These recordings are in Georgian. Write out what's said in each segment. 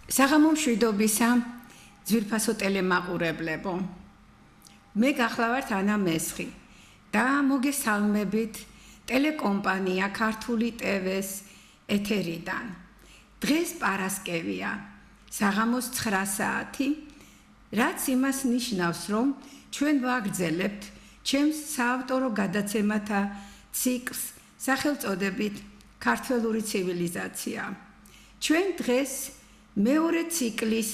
საღამო მშვიდობისა ძვირფასო ტელემაყურებლებო. მე გახლავართ ანა მესხი და მოგესალმებით ტელეკომპანია ქართული ტევეს ეთერიდან. დღეს პარასკევია, საღამოს 9 საათი, რაც იმას ნიშნავს, რომ ჩვენ ვაგრძელებთ ჩემს საავტორო გადაცემათა ციკლს სახელწოდებით ქართველური ცივილიზაცია. ჩვენ დღეს მეორე ციკლის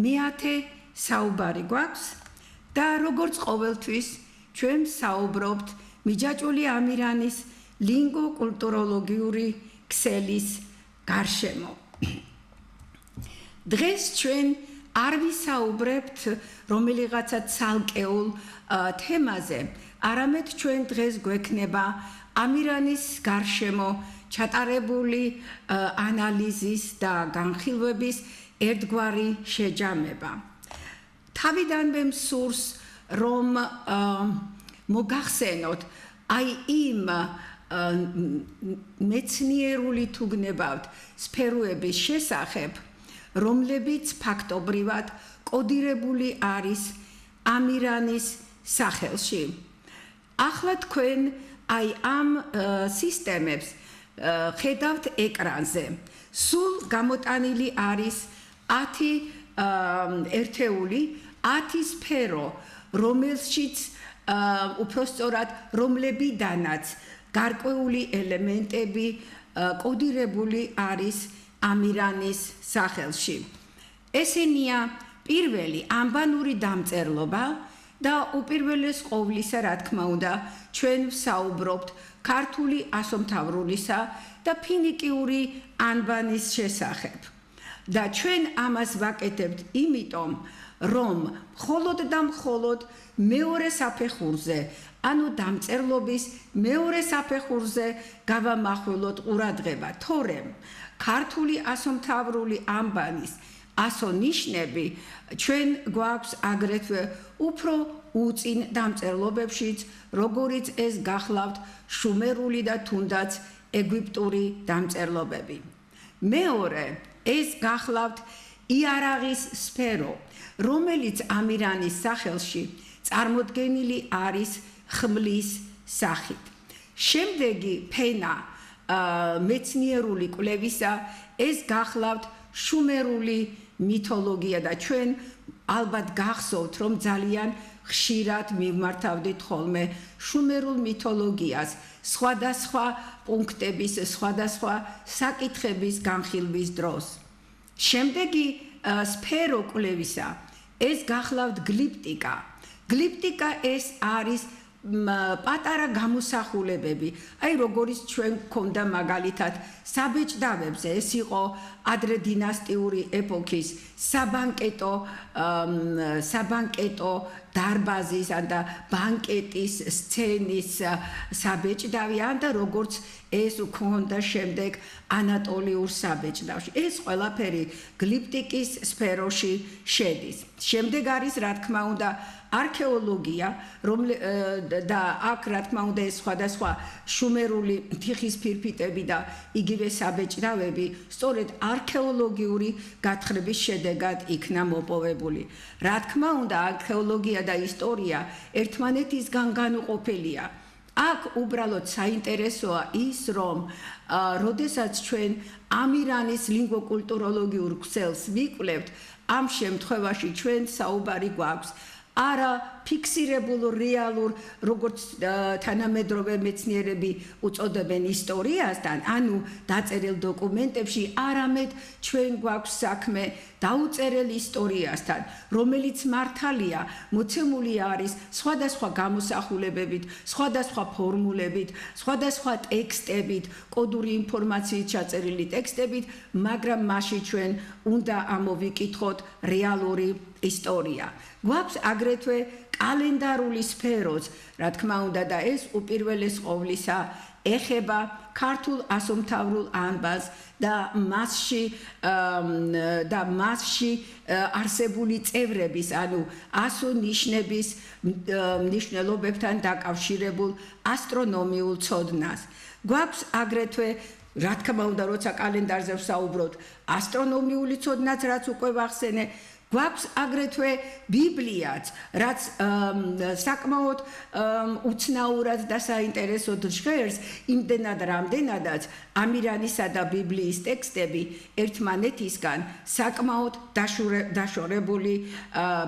მეათე საუბარი გვაქვს და როგორც ყოველთვის ჩვენ საუბრობთ მიჯაჭვული ამირანის ლინგვო-კულტუროლოგიური ქსელის გარშემო. დღეს ჩვენ არ ვისაუბრებთ რომელიღაცა ცალკეულ თემაზე, არამედ ჩვენ დღეს გვექნება ამირანის გარშემო ჩატარებული ანალიზის და განხილვების ერთგვარი შეჯამება. თავიდანვე მსურს რომ მოგახსენოთ აი იმ მეცნიერული თუ გნებავთ სფეროების შესახებ, რომლებიც ფაქტობრივად კოდირებული არის ამირანის სახელში. ახლა თქვენ აი ამ სისტემებს ხედავთ ეკრანზე. სულ გამოტანილი არის 10 ერთეული, 10 სფერო, რომელშიც უпростоრად რომლებიდანაც გარკვეული ელემენტები კოდირებული არის ამირანის სახელში. ესენია პირველი ანბანური დამწერლობა და უპირველეს ყოვლისა, რა თქმა უნდა, ჩვენ ვსაუბრობთ ქართული ასომთავრულისა და ფინიკიური ანბანის შესახებ. და ჩვენ ამას ვაკეთებთ იმიტომ, რომ მხოლოდ და მხოლოდ მეორე საფეხურზე, ანუ დამწერლობის მეორე საფეხურზე გავამახვილოთ ყურადღება, თორემ ქართული ასომთავრული ანბანის ასონიშნები ჩვენ გვაქვს აგრეთვე უფრო უწინ დამწერლობებშიც, როგორიც ეს გახლავთ შუმერული და თუნდაც ეგვიპტური დამწერლობები. მეორე, ეს გახლავთ იარაღის სფერო, რომელიც ამირანის სახელში წარმოდგენილი არის ხმლის სახით. შემდეგი ფენა მეცნიერული კვლევისა, ეს გახლავთ შუმერული მითოლოგია და ჩვენ ალბათ გახსოვთ, რომ ძალიან ხშირად მივმართავდით ხოლმე შუმერულ მითოლოგიას სხვადასხვა პუნქტების, სხვადასხვა საკითხების განხილვის დროს. შემდეგი სფერო კვლევისა, ეს გახლავთ გლიპტიკა. გლიპტიკა ეს არის პატარა გამოსახულებები, აი როგორიც ჩვენ გვქონდა მაგალითად საბეჭდავებზე, ეს იყო ადრე დინასტიური ეპოქის საბანკეტო დარბაზის და ბანკეტის სცენის საბეჭდავი, და როგორც ეს გვქონდა შემდეგ ანატოლიურ საბეჭდავში. ეს ყველაფერი გლიპტიკის სფეროში შედის. შემდეგ არის, რა თქმა უნდა, არქეოლოგია, და აქ, რა თქმა უნდა, ეს სხვადასხვა შუმერული თიხის ფირფიტები და იგივე საბეჭდავები სწორედ არქეოლოგიური გათხრების შედეგად იქნა მოპოვებული. რა თქმა უნდა, არქეოლოგია და ისტორია ერთმანეთისგან განუყოფელია. აქ უბრალოდ საინტერესოა ის, რომ როდესაც ჩვენ ამირანის ლინგვო-კულტუროლოგიურ ქსელს ვიკვლევთ, ამ შემთხვევაში ჩვენ საუბარი გვაქვს არა ფიქსირებულ რეალურ, როგორც თანამედროვე მეცნიერები უწოდებენ ისტორიასთან, ანუ დაწერილ დოკუმენტებში, არამედ ჩვენ გვაქვს საქმე დაუწერელ ისტორიასთან, რომელიც მართალია მოცემული არის სხვადასხვა გამოსახულებებით, სხვადასხვა ფორმულებით, სხვადასხვა ტექსტებით, კოდური ინფორმაციით ჩაწერილი ტექსტებით, მაგრამ მასში ჩვენ უნდა ამოვიკითხოთ რეალური ისტორია. გვაქვს აგრეთვე კალენდარული სფეროც, რა თქმა უნდა, და ეს უპირველეს ყოვლისა ეხება ქართულ ასომთავრულ ანბანს და მასში არსებული წევრების, ანუ ასონიშნების მნიშვნელობებთან დაკავშირებულ ასტრონომიულ ცოდნას. გვაქვს აგრეთვე რა თქმა უნდა, როცა კალენდარზე ვსაუბრობთ, ასტრონომიული ცოდნაც რაც უკვე ვახსენე, გვაქვს აგრეთვე ბიბლიაც, რაც საკმაოდ უცნაურად და საინტერესოდ ჟღერს, იმდენად რამდენადაც ამირანისა და ბიბლიის ტექსტები ერთმანეთისგან საკმაოდ დაშორებული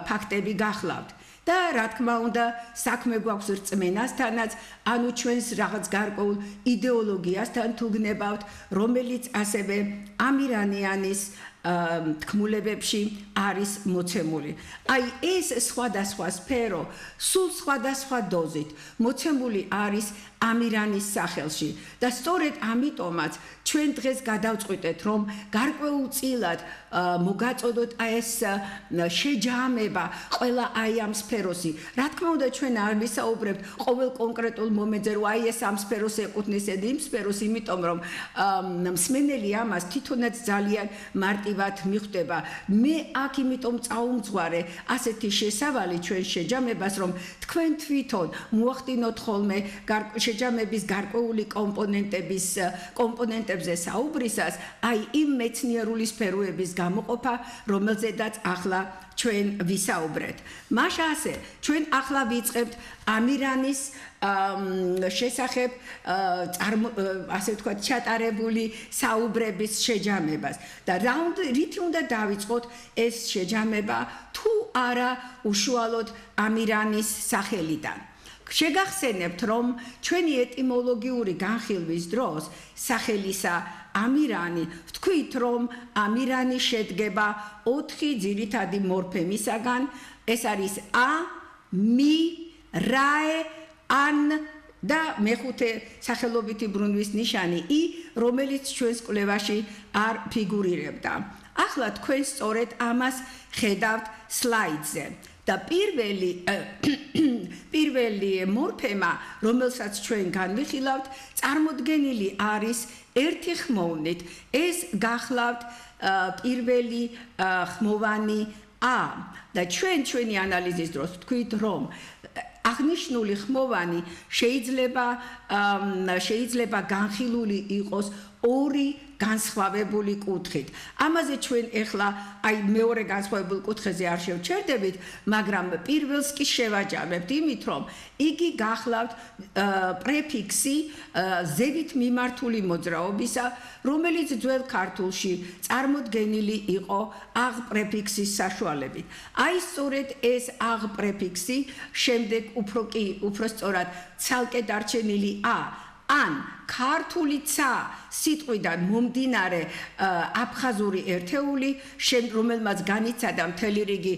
ფაქტები გახლავთ. და რა თქმა უნდა, საქმე გვაქვს რწმენასთანაც, ანუ ჩვენს რაღაც გარკვეულ იდეოლოგიასთან თუ გნებავთ, რომელიც ასევე ამირანიანის თქმულებებში არის მოცემული. აი ეს სხვადასხვა სფერო, სულ სხვადასხვა დოზით მოცემული არის ამირანის სახელში და სწორედ ამიტომაც ჩვენ დღეს გადავწყვიტეთ, რომ გარკვეულწილად მოგაწოდოთ ეს შეჯამება ყველა აი ამ სფეროსი. რა თქმა უნდა, ჩვენ არ ვისაუბრებთ ყოველ კონკრეტულ მომენტზე, რომ აი ეს ამ სფეროს ეკუთვნის იმ სფეროს, იმიტომ რომ მსმენელი ამას თვითონაც ძალიან მარტივად მიხვდება. მე აქ იმიტომ წაუმძღვარე ასეთი შესავალი ჩვენ შეჯამებას, რომ თქვენ თვითონ მოახდინოთ ხოლმე შეჯამების გარკვეული კომპონენტებზე საუბრისას, აი იმ მეცნიერული სფეროების გამოყოფა, რომელზედაც ახლა ჩვენ ვისაუბრეთ. მაშა ასე, ჩვენ ახლა ვიწყებთ ამირანის შესახებ ასე ვთქვათ, ჩატარებული საუბრების შეჯამებას. და რითი უნდა დავიწყოთ ეს შეჯამება, თუ არა უშუალოდ ამირანის სახელიდან. შეგახსენებთ, რომ ჩვენი ეტიმოლოგიური განხილვის დროს სახელისა ამირანი ვთქვით, რომ ამირანი შედგება 4 ძირითადი მორფემისაგან, ეს არის ა, მი, რაე, ან და მეხუთე სახელობითი ბრუნვის ნიშანი ი, რომელიც ჩვენს კვლევაში არ ფიგურირებდა. ახლა თქვენ სწორედ ამას ხედავთ სლაიდზე. და პირველი მორფემა, რომელსაც ჩვენ განვიხილავთ, წარმოდგენილი არის ერთი ხმოვნით. ეს გახლავთ პირველი ხმოვანი ა და ჩვენი ანალიზის დროს ვთქვით, რომ აღნიშნული ხმოვანი შეიძლება განხილული იყოს ორი განსხვავებული კუთხით. ამაზე ჩვენ ეხლა აი მეორე განსხვავებულ კუთხეზე არ შევჩერდებით, მაგრამ პირველს კი შევაჯამებთ იმით, რომ იგი გახლავთ პრეფიქსი ზევით მიმართული მოძრაობისა, რომელიც ძველ ქართულში წარმოდგენილი იყო აღ პრეფიქსის საშუალებით. აი სწორედ ეს აღ პრეფიქსი შემდეგ უფრო სწორად ცალკე დარჩენილი ა ან ქართული ცა სიტყვიდან მომდინარე აფხაზური ერთეული, რომელმაც განიცადა მთელი რიგი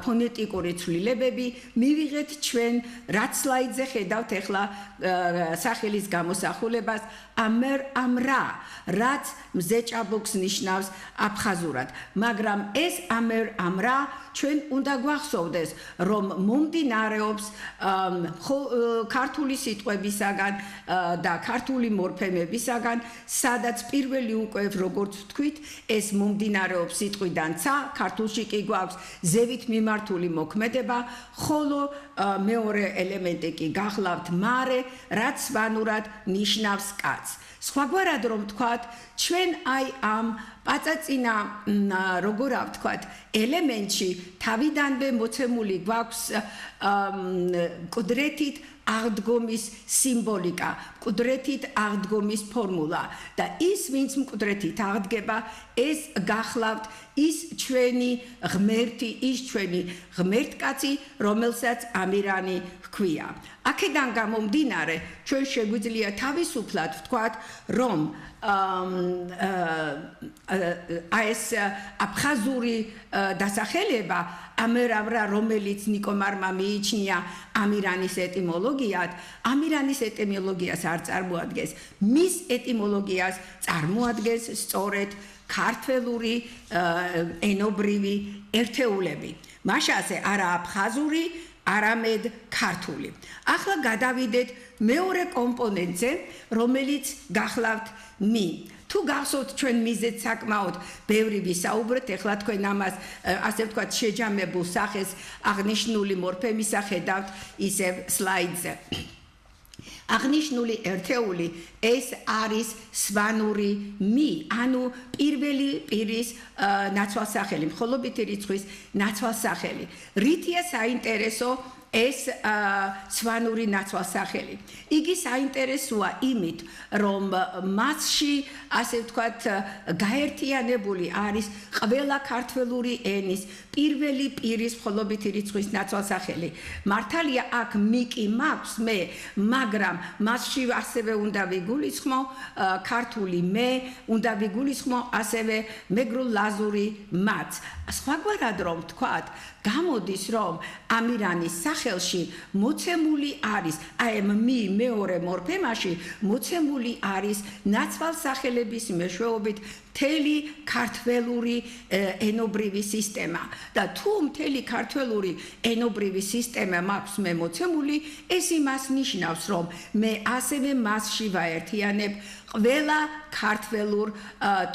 ფონეტიკური ცვლილებები, მივიღეთ ჩვენ რაც სლაიდზე ხედავთ ეხლა სახელის გამოსახულებას ამერამრა, რაც მზეჭაბუქს ნიშნავს აფხაზურად, მაგრამ ეს ამერამრა ჩვენ უნდა გვახსოვდეს, რომ მომდინარეობს ქართული სიტყვებისაგან და ქართული მორფემებისაგან, სადაც პირველი უკვე როგორც ვთქვით, ეს მომდინარეობს სიტყვიდან ცა, ქართულში კი გვაქვს ზევით მიმართული მოქმედება, ხოლო მეორე ელემენტი კი გახლავთ მარე, რაც სვანურად ნიშნავს კაცს. სხვაგვარად რომ ვთქვათ, ჩვენ აი ამ პაწაწინა როგორ ვთქვათ, ელემენტში თავიდანვე მოცემული გვაქვს მკვდრეთით აღდგომის სიმბოლიკა, მკვდრეთით აღდგომის ფორმულა და ის, ვინც მკვდრეთით აღდგება, ეს გახლავთ ის ჩვენი ღმერთი, ის ჩვენი ღმერთკაცი, რომელსაც ამირანი ჰქვია. აქედან გამომდინარე, ჩვენ შეგვიძლია თავისუფლად ვთქვათ, რომ ეს აფხაზური დასახელება ამერამრა, რომელიც ნიკომარმა მიიჩნია ამირანის ეტიმოლოგიად, ამირანის ეტიმოლოგიას არ წარმოადგენს, მის ეტიმოლოგიას წარმოადგენს სწორედ ქართველური ენობრივი ერთეულები. მაშასე არა აფხაზური, არამედ ქართული. ახლა გადავიდეთ მეორე კომპონენტზე, რომელიც გახლავთ მი. თუ გახსოვთ ჩვენ მიზეთ საკმაოდ ბევრი ვისაუბრეთ, ეხლა თქვენ ამას ასე ვთქვათ შეჯამებულ სახეს აღნიშნული მორფემისა ხედავთ ისევ სლაიდზე. აღნიშნული ერთეული ეს არის სვანური მი, ანუ პირველი პირის ნაცვალსახელი, მხოლობითი რიცხვის ნაცვალსახელი. რითია საინტერესო ეს სვანური ნაცვალსახელი. იგი საინტერესოა იმით, რომ მასში, ასე ვთქვათ, გაერთიანებული არის ყველა ქართველური ენის პირველი პირის მხოლობითი რიცხვის ნაცვალსახელი. მართალია აქ მიკი მაქვს მე, მაგრამ მასში ასევე უნდა ვიგულისხმო ქართული მე, უნდა ვიგულისხმო ასევე მეგრულ-ლაზური მაც. სხვაგვარად რომ ვთქვათ, გამოდის რომ ამირანის სახელში მოცემული არის, აი ამ მი მეორე მორფემაში მოცემული არის ნაცვალსახელების მეშვეობით მთელი ქართველური ენობრივი სისტემა და თუ მთელი ქართველური ენობრივი სისტემა მაქვს მე მოცემული, ეს იმას ნიშნავს, რომ მე ასევე მასში ვაერთიანებ ყველა ქართველურ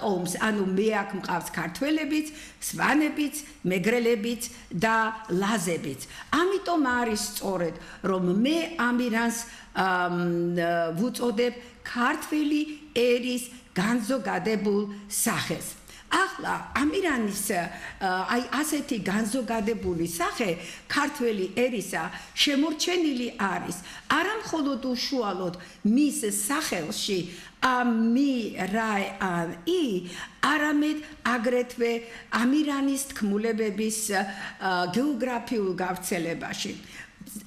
ტომს, ანუ მე აქ მყავს ქართველებიც, სვანებიც, მეგრელებიც და ლაზებიც. ამიტომ არის სწორედ, რომ მე ამირანს ვუწოდებ ქართველი ერის განზოგადებულ სახეს. ახლა ამირანის აი ასეთი განზოგადებული სახე ქართველი ერისა შემორჩენილი არის არა მხოლოდ უშუალოდ მის სახელში ამი რაი ან ი არამედ აგრეთვე ამირანის თქმულებების გეოგრაფიულ გავრცელებაში.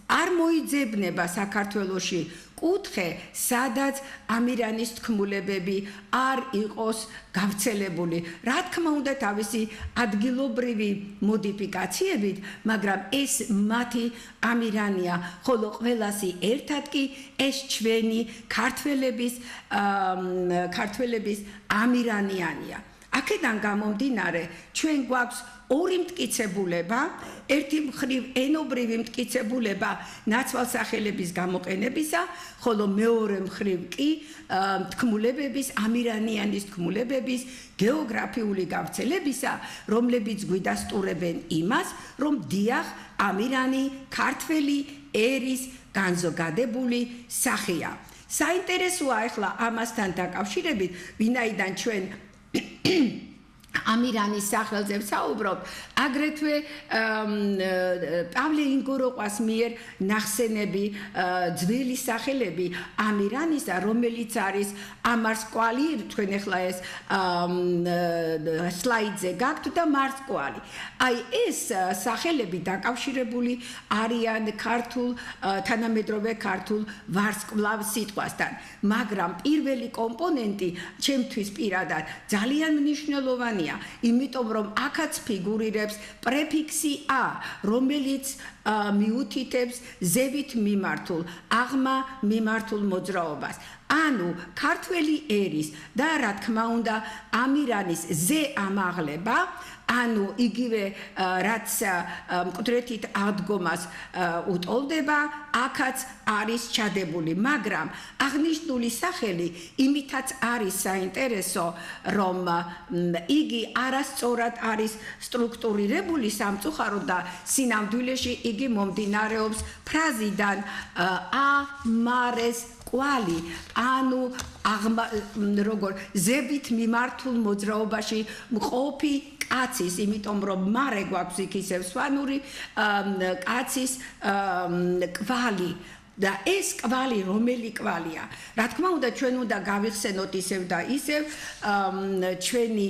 არ მოიძებნება საქართველოში კუთხე, სადაც ამირანის თქმულებები არ იყოს გავრცელებული. რა თქმა უნდა, თავისი ადგილობრივი მოდიფიკაციებით, მაგრამ ეს მათი ამირანია, ხოლო ყველასი ერთად კი ეს ჩვენი ქართველების ამირანიანია. აქედან გამომდინარე, ჩვენ გვაქვს ორი მტკიცებულება, ერთი მხრივ ენობრივი მტკიცებულება ნაცვალსახელების გამოყენებისა, ხოლო მეორე მხრივ კი თქმულებების, ამირანიანის თქმულებების გეოგრაფიული გავრცელებისა, რომლებიც გვიდასტურებენ იმას, რომ დიახ, ამირანი ქართველი ერის განზოგადებული სახეა. საინტერესოა ახლა ამასთან დაკავშირებით, ვინაიდან ჩვენ ამირანის სახელზე ვსაუბრობ, აგრეთვე პავლე ინგოროყვას მიერ ნახსენები ძველი სახელები ამირანისა, რომელიც არის ამარსკვალი, თქვენ ახლა ეს სლაიდზე გაქვთ და მარსკვალი. აი ეს სახელები დაკავშირებული არიან ქართულ თანამედროვე ქართულ ვარსკვლავ სიტყვასთან, მაგრამ პირველი კომპონენტი ჩემთვის პირადად ძალიან მნიშვნელოვანია, იმიტომ რომ აქაც ფიგურირებს პრეფიქსი ა, რომელიც მიუთითებს ზევით მიმართულ, აღმა მიმართულ მოძრაობას. ანუ ქართველი ერის და რა თქმა უნდა ამირანის ზე ამაღლება, ანუ იგივე რაც მკვდრეთით აღდგომას უტოლდება, აქაც არის ჩადებული, მაგრამ აღნიშნული სახელი იმითაც არის საინტერესო, რომ იგი არასწორად არის სტრუქტურირებული სამწუხაროდ და სინამდვილეში იგი მომდინარეობს ფრაზიდან ამარეს კვალი, ანუ როგორ ზევით მიმართულ მოძრაობაში მყოფი კაცის, იმიტომ რომ მარე გვაქვს იქ ისევ სვანური კაცის კვალი. და ეს კვალი რომელი კვალია? რა თქმა უნდა, ჩვენ უნდა გავიხსენოთ ისევ და ისევ ჩვენი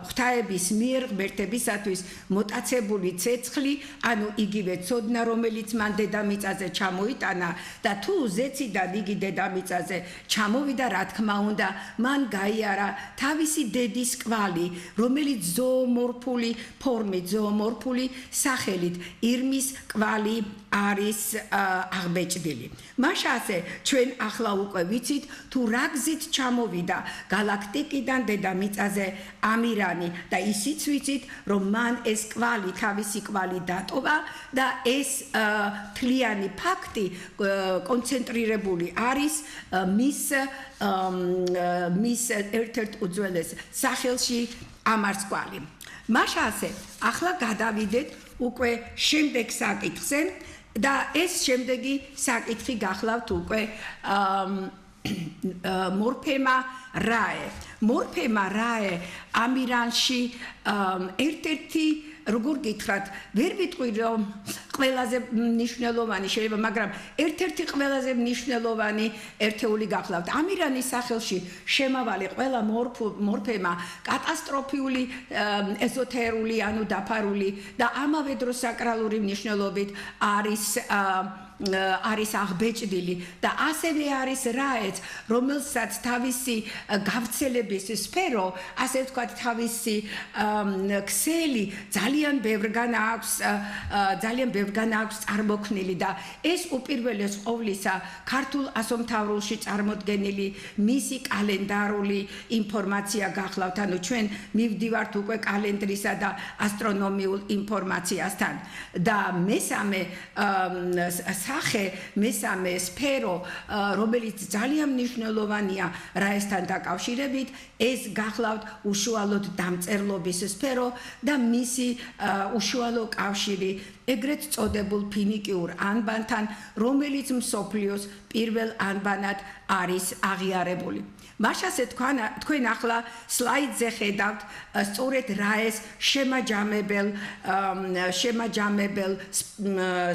ღვთაების მიერ ღმერთებისათვის მოტაცებული ცეცხლი, ანუ იგივე ცოდნა, რომელიც მან დედამიწაზე ჩამოიტანა და თუ ზეციდან იგი დედამიწაზე ჩამოვიდა, რა თქმა უნდა, მან გაიარა თავისი დედის კვალი, რომელიც ზოომორფული ფორმით, ზოომორფული სახელით ირმის კვალი არის აღბეჭდილი. მაშასე ჩვენ ახლა უკვე ვიცით თუ რა გზით ჩამოვიდა გალაქტიკიდან დედამიწაზე ამირანი და ისიც ვიცით რომ მან ეს კვალი თავისი კვალი დატოვა და ეს თლიანი ფაქტი კონცენტრირებული არის მის ერთ-ერთ უძველეს სახელში ამარსკვალი. მაშასე ახლა გადავიდეთ უკვე შემდეგ საკითხზე და ეს შემდეგი საკითხი გახლავთ უკვე მორფემა რაე. მორფემა რაე ამ ირანში ერთ-ერთი როგორ გითხრათ, ვერ ვიტყვი რომ ყველაზე მნიშვნელოვანი შეიძლება, მაგრამ ერთ-ერთი ყველაზე მნიშვნელოვანი ერთეული გახლავთ. ამ ირანის სახელში შემავალი ყველა მორფემა კატასტროფიული, ეზოთერული, ანუ დაფარული და ამავე დროს საკრალური მნიშვნელობით არის აღბეჭდილი და ასევე არის რაეც, რომელსაც თავისი გავრცელების სფერო, ასე ვთქვათ, თავისი ქსელი ძალიან ბევრგან აქვს წარმოქმნილი და ეს უპირველეს ყოვლისა ქართულ ასომთავრულში წარმოდგენილი მისი კალენდარული ინფორმაცია გახლავთ, ანუ ჩვენ მივდივართ უკვე კალენდრისა და ასტრონომიულ ინფორმაციასთან და მესამე სახე, მესამე სფერო, რომელიც ძალიან მნიშვნელოვანია რაესთან დაკავშირებით, ეს გახლავთ უშუალოდ დამწერლობის სფერო და მისი უშუალო კავშირი ეგრეთ წოდებულ ფინიკიურ ანბანთან, რომელიც მსოფლიოს პირველ ანბანად არის აღიარებული. მაშასე თქვენ ახლა სლაიდზე ხედავთ სწორედ რაეს შემაჯამებელ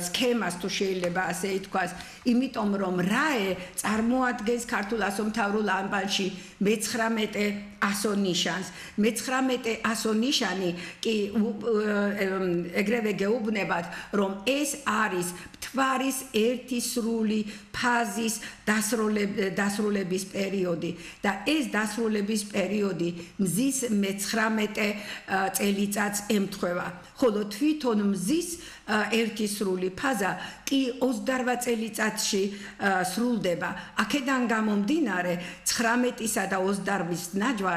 სქემას, თუ შეიძლება ასე ითქვას, იმიტომ რომ რაე წარმოადგენს ქართულ ასომთავრულ ანბანში 19 ასონიშანს. 19 ასონიშანი კი ეგრევე გეუბნებათ, რომ ეს არის მთვარის ერთი სრული ფაზის დასრულების პერიოდი და ეს დასრულების პერიოდი მზის 19 წელიწადს ემთხვევა, ხოლო თვითონ მზის ერთი სრული ფაზა კი 28 წელიწადში სრულდება. აქედან გამომდინარე 19-ისა და 28-ის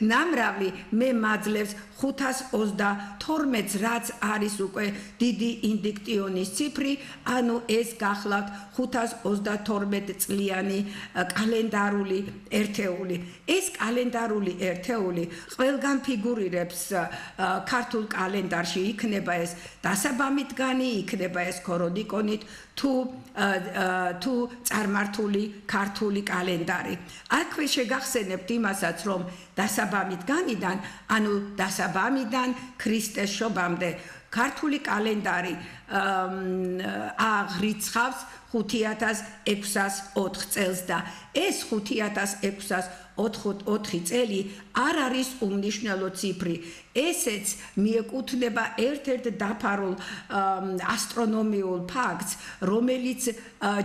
ნამრავლი მე მაძლევს 532-ს, რაც არის უკვე დიდი ინდიქტიონის ციფრი, ანუ ეს გახლავთ 532 წლიანი კალენდარული ერთეული. ეს კალენდარული ერთეული ყველგან ფიგურირებს ქართულ კალენდარში, იქნება ეს დასაბამითგანი, იქნება ეს ქორონიკონით, თუ წარმართული ქართული კალენდარი. აქვე შეგახსენებთ იმასაც, რომ დასაბამითგანიდან, ანუ დასაბამიდან ქრისტეს შობამდე ქართული კალენდარი აღრიცხავს 5604 წელს და ეს 5604 წელი არ არის უმნიშვნელო ციფრი. ესეც მიეკუთვნება ერთ-ერთ დაფარულ ასტრონომიულ ფაქტს, რომელიც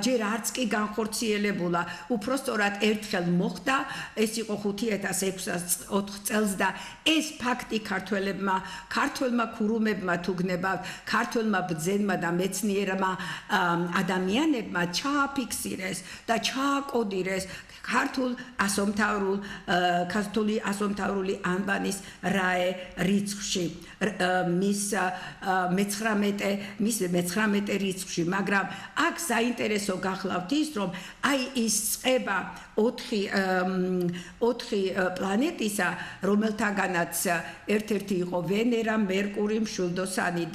ჯერ არც კი განხორციელებულა, უпростоრად ერთხელ მოხდა, ეს იყო 5604 წელს და ეს ფაქტი ქართველმა ქურუმებმა თუ გნებავთ, ქართველმა ბრძენმა და მეცნიერმა ადამიანებმა ჩააფიქსირეს და ჩააკოდირეს ქართული ასომთავრული ანბანის რაე რიცხვში, მის 19 რიცხვში, მაგრამ აქ საინტერესო გახლავთ ის, რომ აი ის წყება 4 პლანეტისა, რომელთაგანაც ერთ-ერთი იყო ვენერა, მერკური, მშვილდოსანი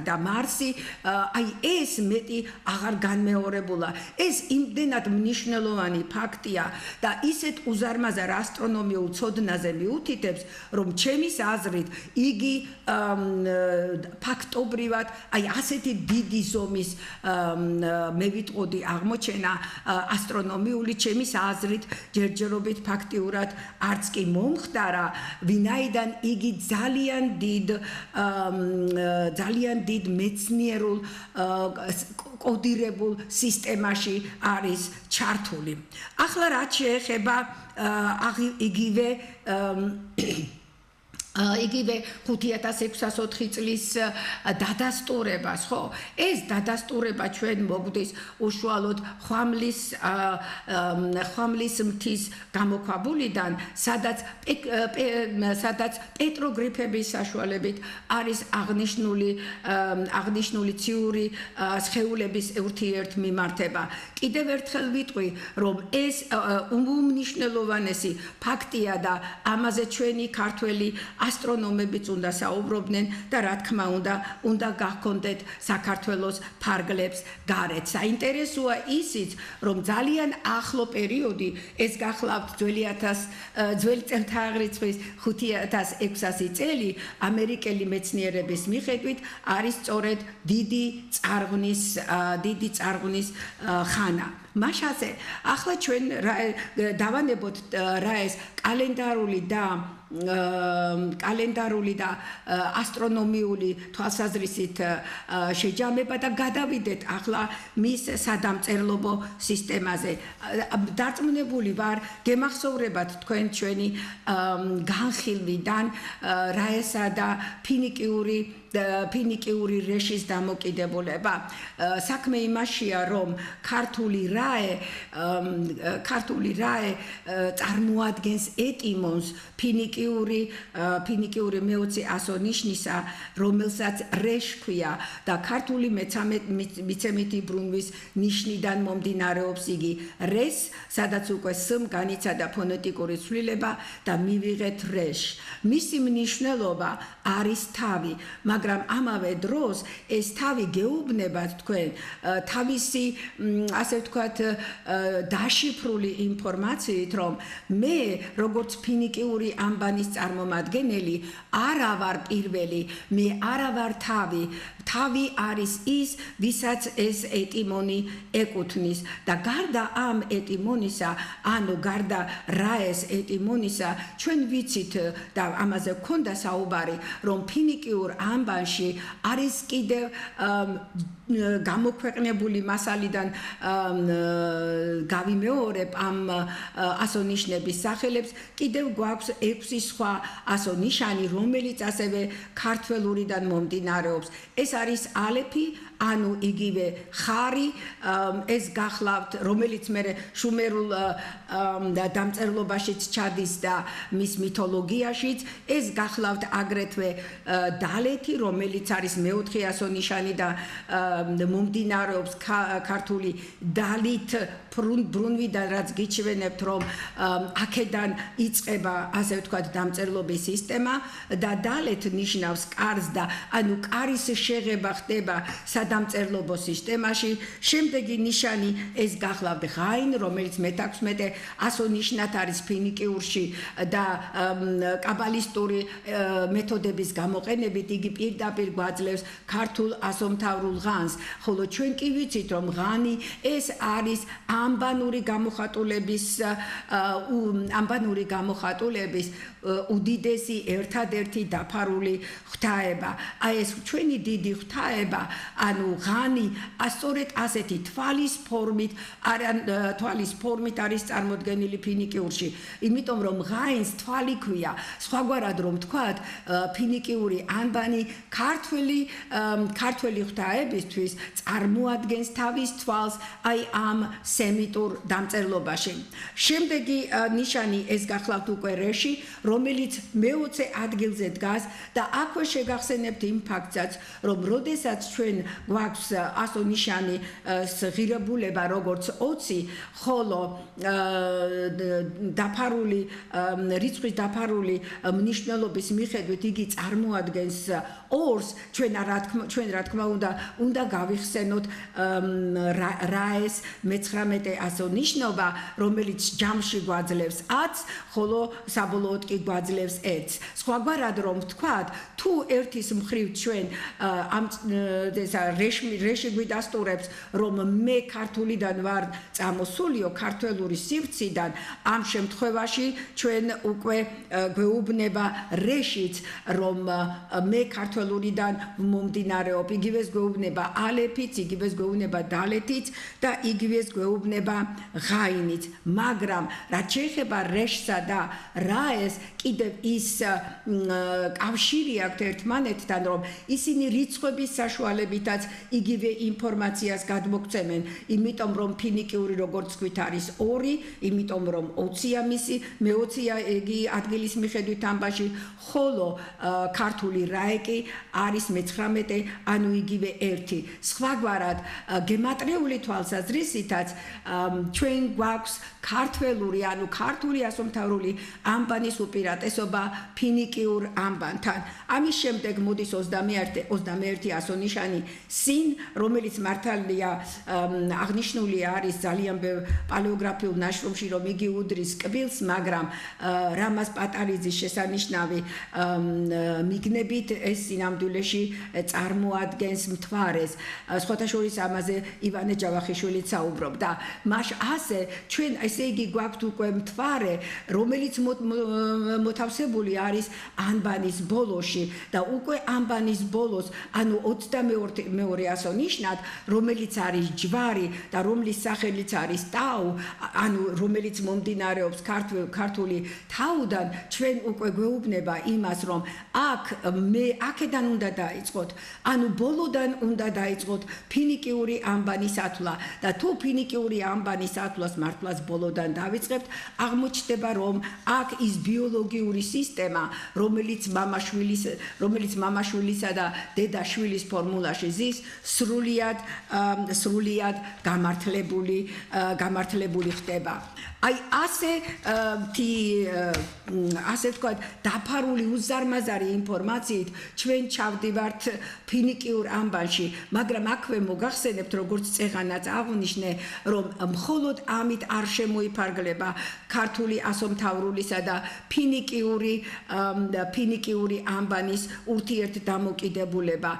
და მარსი, აი ეს მეტი აღარ განმეორებულა. ეს იმდენად მნიშვნელოვანი ფაქტია და ისეთ უზარმაზარ ასტრონომიულ ცოდნაზე მიუთითებს, რომ ჩემის აზრით იგი ფაქტობრივად აი ასეთი დიდი ზომის მე ვიტყოდი აღმოჩენა ასტრონომიული, ჩემის აზრით ჯერჯერობით ფაქტიურად არც კი მომხდარა, ვინაიდან იგი ძალიან დიდ მეცნიერულ კოდირებულ სისტემაში არის ჩართული. ახლა რაც შეეხება იგივე 5604 წლის დადასტურებას, ხო? ეს დადასტურება ჩვენ მოგვდის უშუალოდ ხვამლის მთის გამოქვაბულიდან, სადაც პეტროგრიფების საშუალებით არის აღნიშნული ციური სხეულების ურთიერთმიმართება. კიდევ ერთხელ ვიტყვი, რომ ეს უმნიშვნელოვანესი ფაქტია და ამაზე ჩვენი ქართველი ასტრონომებიც უნდა საუბრობდნენ და რა თქმა უნდა გახონდეთ საქართველოს ფარგლებს გარეთ. საინტერესოა ისიც, რომ ძალიან ახლო პერიოდი ეს გახლავთ ძველი წელთაღრიცხვის 5600 წელი ამერიკელი მეცნიერების მიხედვით არის სწორედ დიდი წარღვნის ხანა. მაშასე ახლა ჩვენ დავანებოთ რა ეს კალენდარული და ასტრონომიული თვალსაზრისით შეჯამება და გადავიდეთ ახლა მის სადამწერლობო სისტემაზე. დარწმუნებული ვარ, გემახსოვრებათ თქვენ ჩვენი განხილვიდან რაესა და ფინიკიური რეშის დამოკიდებულება. საქმე იმაშია, რომ ქართული რაე წარმოადგენს ეტიმონს ფინიკიური მეოცე ასონიშნისა, რომელსაც რეშ ქვია და ქართული მიცემითი ბრუნვის ნიშნიდან მომდინარეობს იგი რეს, სადაც უკვე სმ განიცადა ფონეტიკური ცვლილება და მივიღეთ რეშ. მისი მნიშვნელობა არის თავი, მაგრამ ამავე დროს ეს თავი გეუბნებათ თქვენ თავისი ასე ვთქვათ დაშიფრული ინფორმაციით, რომ მე როგორც ფინიკიური ანბანის წარმომადგენელი არა ვარ პირველი, მე არა ვარ თავი არის ის, ვისაც ეს ეტიმონი ეკუთვნის და გარდა ამ ეტიმონისა, ანუ გარდა რაეს ეტიმონისა, ჩვენ ვიცით და ამაზე გქონდა საუბარი, რომ ფინიკიურ ანბანში არის კიდევ გამოქვეყნებული მასალიდან გავიმეორებ ამ ასონიშნების სახელებს, კიდევ გვაქვს 6 სხვა ასონიშანი, რომელიც ასევე ქართველურიდან მომდინარეობს. ეს არის ალეფი, ანუ იგივე ხარი, ეს გახლავთ, რომელიც მე შუმერულ დამწერლობაშიც ჩადის და მის მითოლოგიაშიც, ეს გახლავთ აგრეთვე დალეთი, რომელიც არის მეოთხე ასონიშანი და მომდინარეობს ქართული დალით ბრუნვიდან, რაც გიჩვენებთ, რომ აქედან იწყება, ასე ვთქვათ, დამწერლობის სისტემა და დალეთ ნიშნავს კარს და ანუ კარის შეღება ხდება სადამწერლობო სისტემაში. შემდეგი ნიშანი ეს გახლავთ ღაინ, რომელიც მე-16 ასონიშნად არის ფინიკიურში და კაბალისტური მეთოდების გამოყენებით იგი პირდაპირ გვაძლევს ქართულ ასომთავრულ ღანს, ხოლო ჩვენ კი ვიცით, რომ ღანი ეს არის ანბანური გამოხატულების უდიდესი ერთადერთი დაფარული ღვთაება. აი ეს ჩვენი დიდი ღვთაება, ანუ ღანი სწორედ ასეთი თვალის ფორმით არის წარმოდგენილი ფინიკიურში, იმიტომ რომ ღაინს თვალი ქვია. სხვაგვარად რომ ვთქვათ, ფინიკიური ანბანი ქართველი ღვთაებისთვის წარმოადგენს თავის თვალს აი ამ სემიტურ დამწერლობაში. შემდეგი ნიშანი ეს გახლავთ უკვე რეში, რომელიც მე-20 ადგილზე დგას და აქვე შეგახსენებთ იმ ფაქტსაც, რომ როდესაც ჩვენ გვაქვს ასონიშანი ღირებულება როგორც 20, ხოლო რიცხვის დაფარული მნიშვნელობის მიხედვით იგი წარმოადგენს 2-ს, ჩვენ რა თქმა უნდა გავიხსენოთ რაეს მე-19 ასონიშნობა, რომელიც ჯამში გვაძლევს 10-ს, ხოლო საბოლოოდ კი გვაძლევს 1-ს. სხვაგვარად რომ ვთქვათ, თუ ერთის მხრივ ჩვენ ამ რეში გვიდასტურებს, რომ მე ქართულიდან ვარ წამოსულიო, ქართველური სივრციდან, ამ შემთხვევაში ჩვენ უკვე გვეუბნება რეშიც, რომ მე ქართველურიდან მომდინარეობს, იგივეს გვეუბნება ალეფიც, იგივეს გვეუბნება დალეთიც და იგივეს გვეუბნება ღაინიც. მაგრამ რაც შეეხება რეშსა და რაეს, კიდევ ის კავშირი აქვთ ერთმანეთთან, რომ ისინი რიცხვების საშუალებითაც როდესაც იგივე ინფორმაციას გადმოგცემენ, იმიტომ რომ ფინიკიური როგორც თქვით არის 2, იმიტომ რომ 20-ია მისი, მე-20-ია იგი ადგილის მიხედვით ამბაში, ხოლო ქართული რაეკი არის მე-19, ანუ იგივე 1. სხვაგვარად, გემატრიული თვალსაზრისითაც ჩვენ გვაქვს ქართველური, ანუ ქართული ასომთავრული ამბანის უპირატესობა ფინიკიურ ამბანთან. ამის შემდეგ მოდის 21 ასონიშანი სინ, რომელიც მართალია აღნიშნული არის ძალიან პალეოგრაფიულ ნაშრომში, რომ იგი უდრის კბილს, მაგრამ რამაზ პატარიძის შესანიშნავი მიგნებით ეს სინამდვილეში წარმოადგენს მთვარეს. სხვათა შორის ამაზე ივანე ჯავახიშვილიც საუბრობდა. ასე ჩვენ ესე იგი გვაქვთ უკვე მთვარე, რომელიც მოთავსებული არის ანბანის ბოლოში და უკვე ანბანის ბოლოს, ანუ 22 ასონიშნად, რომელიც არის ჯვარი და რომლის სახელიც არის ტაუ, ანუ რომელიც მომდინარეობს ქართული თაუდან, ჩვენ უკვე გვეუბნება იმას, რომ აქედან უნდა დაიწყოთ, ანუ ბოლოდან უნდა დაიწყოთ ფინიკიური ანბანის ათვლა და თუ ფინიკიური ანბანის ათვლას მართლაც ბოლოდან დავიწყებთ, აღმოჩნდება, რომ აქ ის ბიოლოგიური სისტემა, რომელიც მამაშვილისა და დედაშვილის ფორმულაში ზის, სრულიად გამართლებული ხდება. აი ასე ვთქვათ, დაფარული უზარმაზარი ინფორმაციით ჩვენ ჩავდივართ ფინიკიურ ამბანში, მაგრამ აქვე მოგახსენებთ, როგორც წეღანაც აღნიშნე, რომ მხოლოდ ამით არ შემოიფარგლება ქართული ასომთავრულისა და ფინიკიური ამბანის ურთიერთდამოკიდებულება.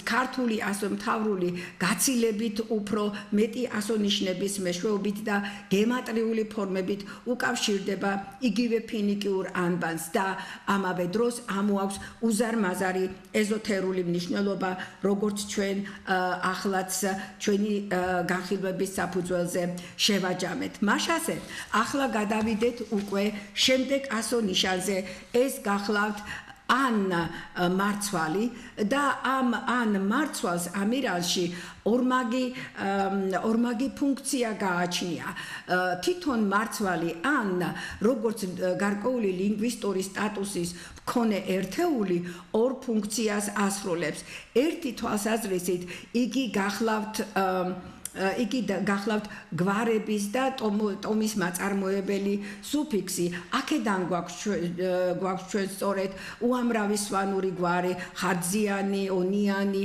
ქართული ასომთავრული გაცილებით უფრო მეტი ასონიშნების მეშვეობით და გემატრიული ფორმებით უკავშირდება იგივე ფინიკიურ ანბანს და ამავე დროს ამოაქვს უზარმაზარი ეზოთერული მნიშვნელობა, როგორც ჩვენ ახლაც ჩვენი განხილვების საფუძველზე შევაჯამეთ. მაშასე, ახლა გადავიდეთ უკვე შემდეგ ასონიშანზე, ეს გახლავთ ან მარცვალი და ამ მარცვალს ამირანში ორმაგი ფუნქცია გააჩნია. თვითონ მარცვალი ან როგორც გარკვეული ლინგვისტური სტატუსის მქონე ერთეული ორ ფუნქციას ასრულებს. ერთი თვალსაზრისით იგი გახლავთ გვარების და ტომის მაწარმოებელი სუფიქსი. აქედან გვაქვს ჩვენ სწორედ უამრავი სვანური გვარი, ხარძიანი, ონიანი,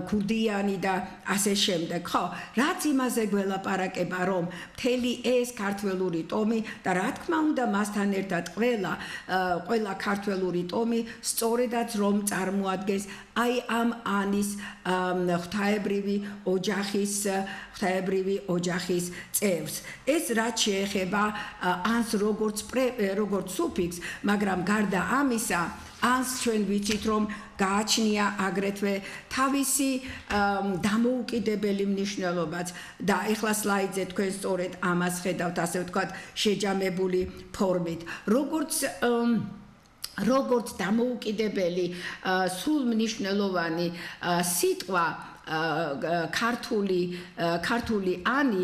ქუდიანი და ასე შემდეგ. ხო, რაც იმაზე გველაპარაკება, რომ მთელი ეს ქართველური ტომი და რა თქმა უნდა მასთან ერთად ყველა ქართველური ტომი სწორედაც რომ წარმოადგენს აი ამ ანის ღვთაებრივი ოჯახის წევრს. ეს რაც შეეხება ანს როგორც სუფიქსს, მაგრამ გარდა ამისა, ანს ჩვენ ვიცით, რომ გააჩნია აგრეთვე თავისი დამოუკიდებელი მნიშვნელობაც და ეხლა სლაიდზე თქვენ სწორედ ამას ხედავთ, ასე ვთქვათ, შეჯამებული ფორმით. როგორც დამოუკიდებელი სულ მნიშვნელოვანი სიტყვა ქართული ანი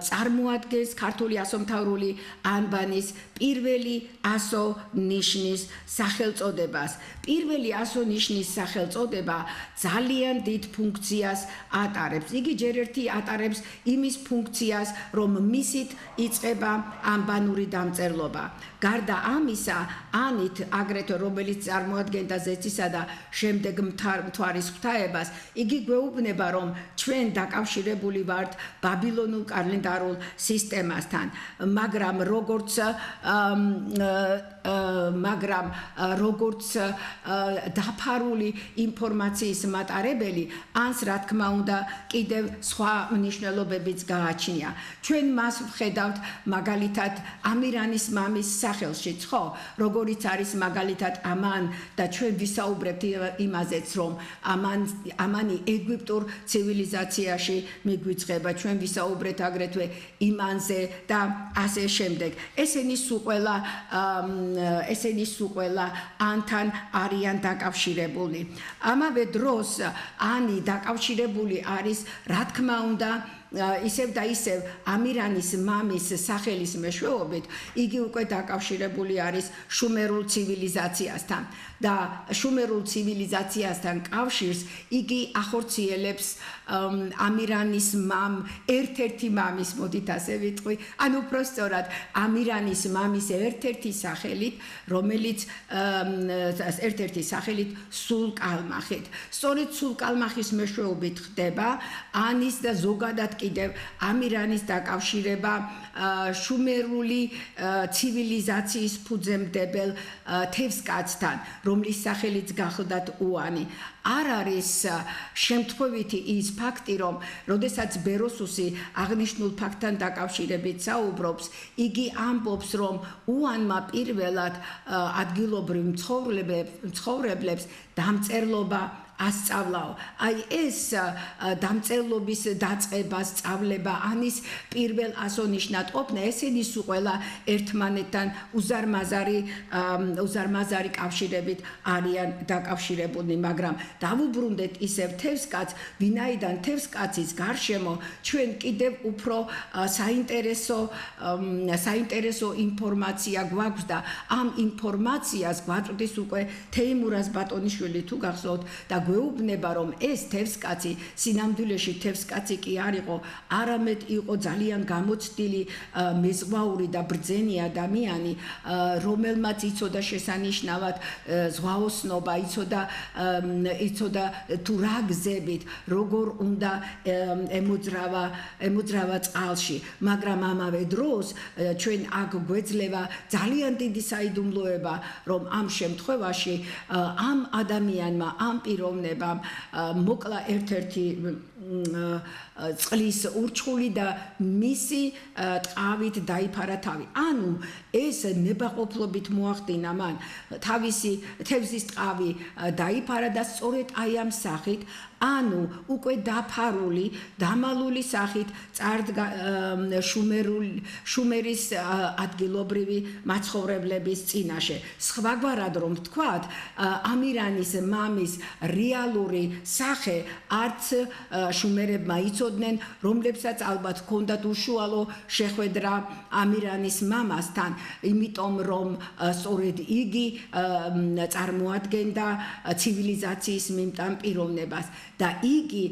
წარმოადგენს ქართული ასომთავრული ანბანის პირველი ასონიშნის სახელწოდებას. პირველი ასონიშნის სახელწოდება ძალიან დიდ ფუნქციას ატარებს. იგი ჯერ ერთი ატარებს იმის ფუნქციას, რომ მისით იწყება ანბანური დამწერლობა. გარდა ამისა, ანით აგრეთვე რომელიც წარმოადგენდა ზეცისა და შემდეგ მთვარის ღვთაებას, იგი გვეუბნება, რომ ჩვენ დაკავშირებული ვართ ბაბილონურ კალენდარულ სისტემასთან, მაგრამ როგორც დაფარული ინფორმაციის მატარებელი, ანს რა თქმა უნდა კიდევ სხვა მნიშვნელობებიც გააჩნია. ჩვენ მას ვხედავთ მაგალითად ამირანის მამის სახელშიც, ხო, როგორიც არის მაგალითად ამან და ჩვენ ვისაუბრებთ იმაზეც, რომ ამანი ეგვიპტურ ცივილიზაციაში მიგვიწყება, ჩვენ ვისაუბრეთ აგრეთვე იმანზე და ასე შემდეგ. ესენი სულ ყველა ესენი სულ ყველა ანთან არიან დაკავშირებული. ამავე დროს ანი დაკავშირებული არის, რა თქმა უნდა, ისევ და ისევ ამირანის მამის სახელის მეშვეობით იგი უკვე დაკავშირებული არის შუმერულ ცივილიზაციასთან და შუმერულ ცივილიზაციასთან კავშირს იგი ახორციელებს ამირანის ერთ-ერთი მამის, მოდით ასე ვიტყვი, ანუ უბრალოდ ამირანის მამის ერთ-ერთი სახელით, რომელიც ერთ-ერთი სახელით სულკალმახით. სწორედ სულკალმახის მეშვეობით ხდება ანის და ზოგადად კიდევ ამირანის დაკავშირება შუმერული ცივილიზაციის ფუძემდებელ თევზკაცთან, რომლის სახელიც გახლდათ უანი. არ არის შემთხვევითი ის ფაქტი, რომ როდესაც ბეროსუსი აღნიშნულ ფაქტთან დაკავშირებით საუბრობს, იგი ამბობს, რომ უანმა პირველად ადგილობრივ მცხოვრებლებს დამწერლობა ასწავლაო. აი ეს დამწერლობის დაწყება, სწავლება ანის პირველ ასონიშნად ყოფნა, ესენი სულ ყველა ერთმანეთთან უზარმაზარი კავშირებით არიან დაკავშირებულნი, მაგრამ დავუბრუნდეთ ისევ თევზკაცს, ვინაიდან თევზკაცის გარშემო ჩვენ კიდევ უფრო საინტერესო ინფორმაცია გვაქვს და ამ ინფორმაციას გვაწვდის უკვე თეიმურაზ ბატონიშვილი თუ გახსოვთ და გვეუბნება, რომ ეს თევზკაცი სინამდვილეში თევზკაცი კი არ იყო, არამედ იყო ძალიან გამოცდილი მეზღვაური და ბრძენი ადამიანი, რომელმაც იცოდა შესანიშნავად ზღვაოსნობა, იცოდა თუ რა გზებით, როგორ უნდა ემოძრავა წყალში, მაგრამ ამავე დროს ჩვენ აქ გვეძლევა ძალიან დიდი საიდუმლოება, რომ ამ შემთხვევაში ამ ადამიანმა, ამ პიროვნებამ მოკლა ერთ-ერთი წყლის ურჩხული და მისი ტყავით დაიფარა თავი. ანუ ეს ნებაყოფლობით მოახდინა მან თავისი თევზის ტყავი დაიფარა და სწორედ აი ამ სახით, ანუ უკვე დაფარული, დამალული სახით წარდგა შუმერის ადგილობრივი მაცხოვრებლების წინაშე. სხვაგვარად რომ ვთქვათ, ამირანის მამის რეალური სახე არც შუმერებმა იცოდნენ, რომლებსაც ალბათ ჰქონდათ უშუალო შეხვედრა ამირანის მამასთან, იმიტომ რომ სწორედ იგი წარმოადგენდა ცივილიზაციის მიმტან პიროვნებას და იგი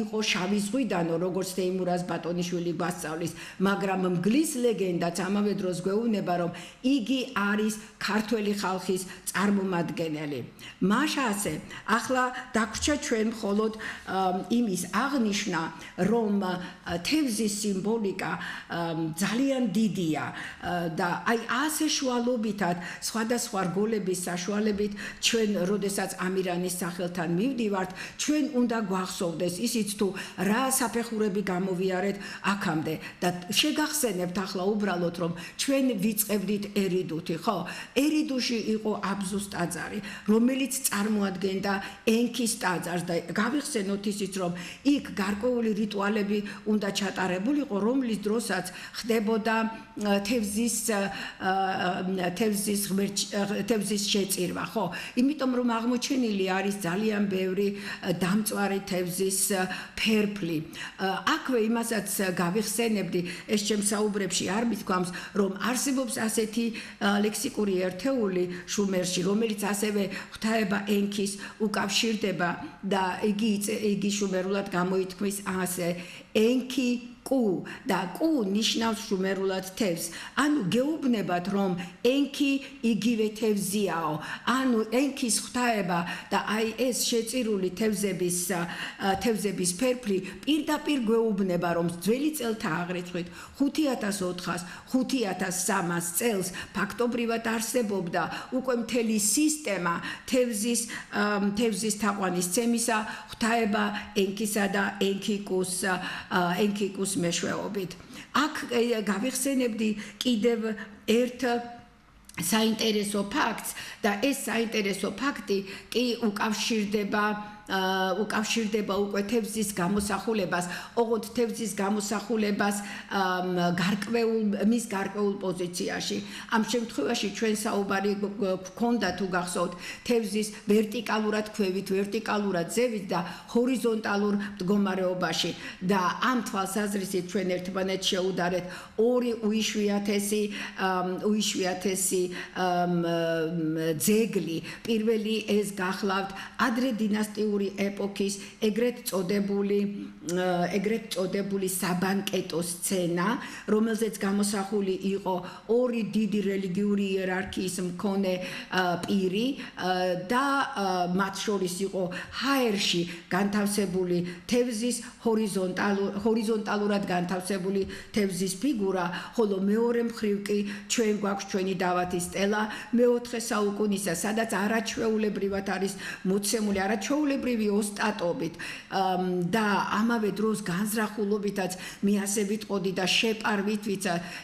იყო შავი ზღვიდანო, როგორც თეიმურაზ ბატონიშვილი გვასწავლის, მაგრამ მგლის ლეგენდაც ამავე დროს გვეუბნება, რომ იგი არის ქართველი ხალხის წარმომადგენელი. მაშასე, ახლა დაგვრჩა ჩვენ მხოლოდ იმის აღნიშნა, რომ თევზის სიმბოლიკა ძალიან დიდია და აი ასე შუალობითად სხვადასხვა რგოლების საშუალებით ჩვენ როდესაც ამირანის სახელთან მივდივართ, ჩვენ უნდა გვახსოვდეს ისიც თუ რა საფეხურები გამოვიარეთ აქამდე და შეგახსენებთ ახლა უბრალოდ რომ ჩვენ ვიწყებდით ერიდუთი, ხო? ერიდუში იყო აბზუს ტაძარი, რომელიც წარმოადგენდა ენქის ტაძარს და გავიხსენოთ ისიც რომ იქ გარკვეული რიტუალები უნდა ჩატარებულიყო, რომლის დროსაც ხდებოდა თევზის შეწირვა, ხო? იმიტომ რომ აღმოჩენილი არის ძალიან ბევრი დამწვარი თევზის ფერფლი. აქვე იმასაც გავიხსენებდი, ეს ჩემს საუბრებში არ მithქვამს, რომ არსებობს ასეთი ლექსიკური ერთეული შუმერში, რომელიც ასევე ღვთაება ენქის უკავშირდება და იგი შუმერულად გამოითქმის ასე ენქი კუ და კუ ნიშნავს შუმერულად თევზს. ანუ გეუბნებათ, რომ ენქი იგივე თევზიაო. ანუ ენქის ღვთაება და აი ეს შეწირული თევზების ფერფლი პირდაპირ გვეუბნება, რომ ძველი წელთა აღრიცხვით 5400-5300 წელს ფაქტობრივად არსებობდა უკვე მთელი სისტემა თევზის თაყვანისცემისა ღვთაება ენქისა და ენქიკუს მეშვეობით. აქ გავიხსენებდი კიდევ ერთ საინტერესო ფაქტს და ეს საინტერესო ფაქტი კი უკავშირდება უკავშირდება უკვე თევზის გამოსახულებას, ოღონდ თევზის გამოსახულებას მის გარკვეულ პოზიციაში. ამ შემთხვევაში ჩვენ საუბარი გვქონდა თუ გახსოვთ თევზის ვერტიკალურად ქვევით, ვერტიკალურად ზევით და ჰორიზონტალურ მდგომარეობაში და ამ თვალსაზრისით ჩვენ ერთმანეთს შეუდარეთ ორი უიშვიათესი ძეგლი. პირველი ეს გახლავთ ადრე დინასტიური ეპოქის ეგრეთ წოდებული საბანკეტო სცენა, რომელზეც გამოსახული იყო ორი დიდი რელიგიური იერარქიის მქონე პირი და მათ შორის იყო ჰაერში განთავსებული თევზის ჰორიზონტალურად განთავსებული თევზის ფიგურა, ხოლო მეორე მხრივ კი ჩვენ გვაქვს ჩვენი დავათის სტელა მეოთხე საუკუნისა, სადაც არაჩვეულებრივად არის მოცემული, არაჩვეულებრივი ოსტატობით და ამავე დროს განზრახულობითაც მე ასე ვიტყოდი და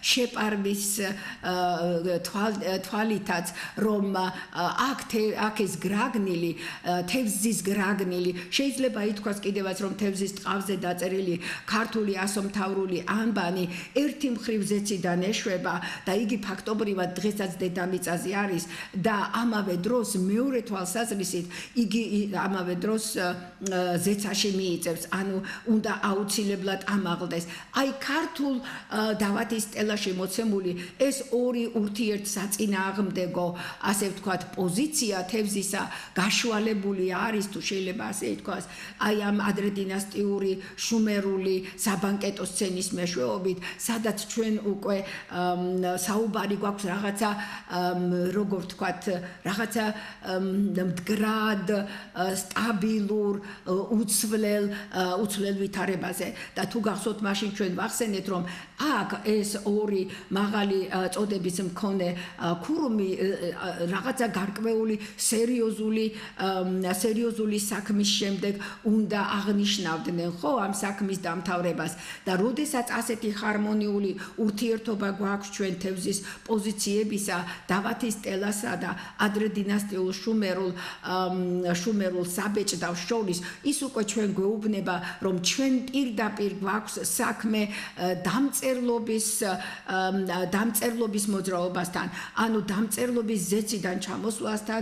შეპარვის თვალითაც, რომ აქ ეს გრაგნილი, თევზის გრაგნილი, შეიძლება ითქვას კიდევაც, რომ თევზის ტყავზე დაწერილი ქართული ასომთავრული ანბანი ერთი მხრივ ზეციდან ეშვება და იგი ფაქტობრივად დღესაც დედამიწაზე არის და ამავე დროს მეორე თვალსაზრისით იგი ამავე დროს ზეცაში მიიწევს, ანუ უნდა აუცილებლად ამაღლდეს. აი ქართულ დავათის სტელაში მოცემული ეს ორი ურთიერთსაწინააღმდეგო, ასე ვთქვათ, პოზიცია თევზისა გაშუალებული არის, თუ შეიძლება ასე ითქვას, აი ამ ადრედინასტიური შუმერული საბანკეტო სცენის მეშვეობით, სადაც ჩვენ უკვე საუბარი გვაქვს რაღაცა, როგორ ვთქვათ, რაღაცა მდგრად, სტაბილურ, უცვლელ ვითარებაზე და თუ გახსოვთ, მაშინ ჩვენ ვახსენეთ, რომ აქ ეს ორი მაღალი წოდების მქონე ქურუმი რაღაცა გარკვეული სერიოზული საქმის შემდეგ უნდა აღნიშნავდნენ, ხო, ამ საქმის დამთავრებას და როდესაც ასეთი ჰარმონიული ურთიერთობა გვაქვს ჩვენ თევზის პოზიციებისა, დავათის სტელასა და ადრედინასტიულ შუმერულ საბეჭდავს შორის, ის უკვე ჩვენ გვეუბნება, რომ ჩვენ პირდაპირ გვაქვს საქმე დამწერლობის მოძრაობასთან, ანუ დამწერლობის ზეციდან ჩამოსვლასთან,